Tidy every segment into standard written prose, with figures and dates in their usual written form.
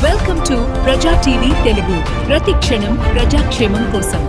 Welcome to ప్రజా TV Telugu. ప్రతి క్షణం ప్రజాక్షేమం కోసం.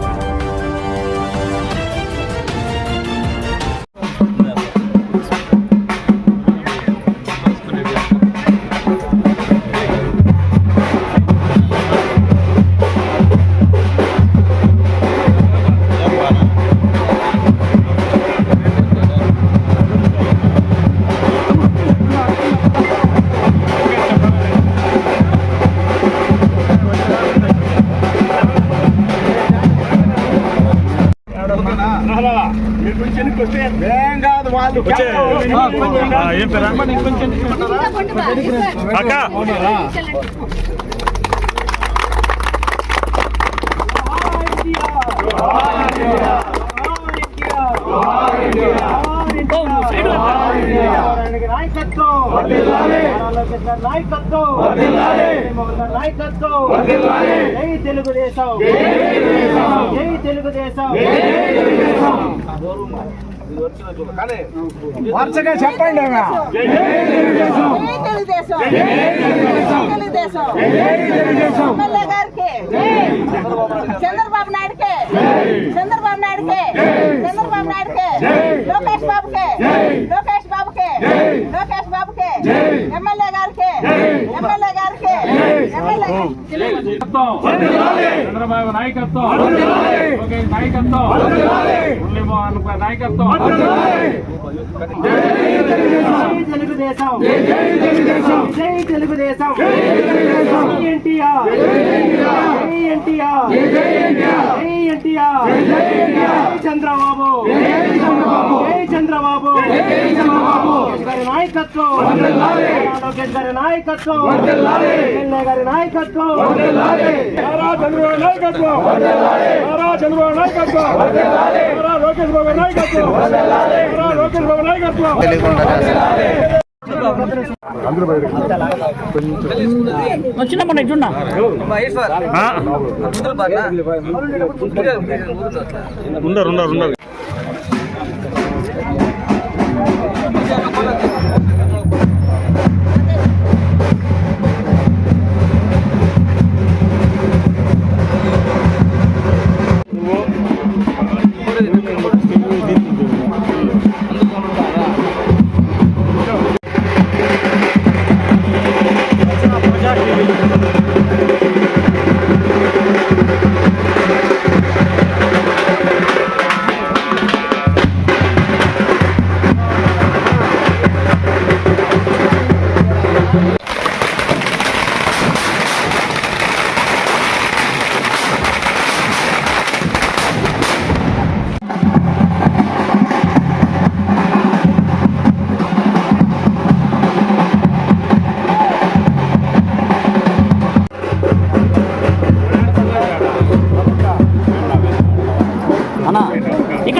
వరుసగా చెప్పండి చంద్రబాబు నాయుడుకే, చంద్రబాబు నాయుడుకే, చంద్రబాబు నాయుడుకే, లోకేష్ బాబుకే, లోకేష్ బాబుకే, లోకేష్ బాబుకే, ఎమ్మెల్యే గారికి, ఎమ్మెల్యే గారికి, ఎమ్మెల్యే చంద్రబాబు నాయకత్వం, లోకేష్ నాయకత్వం, మురళీమోహన్ నాయకత్వం. తెలుగుదేశం, జై తెలుగుదేశం, ఎన్టీఆర్, ఎన్టీఆర్, ఎన్టీఆర్, చంద్రబాబు, జై చంద్రబాబు, గారి నాయకత్వం, లోకేష్ గారి నాయకత్వం, ఎమ్మెల్యే గారి నాయకత్వం, చంద్రబాబు నాయకత్వం, చంద్రబాబు నాయకత్వం, లోకేష్ బాబు నాయకత్వం, లోకేష్ బాబు నాయకత్వం. ఉండరు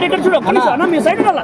ఇక్కడ చూడు అన్న, మీ సైడ్ వల్ల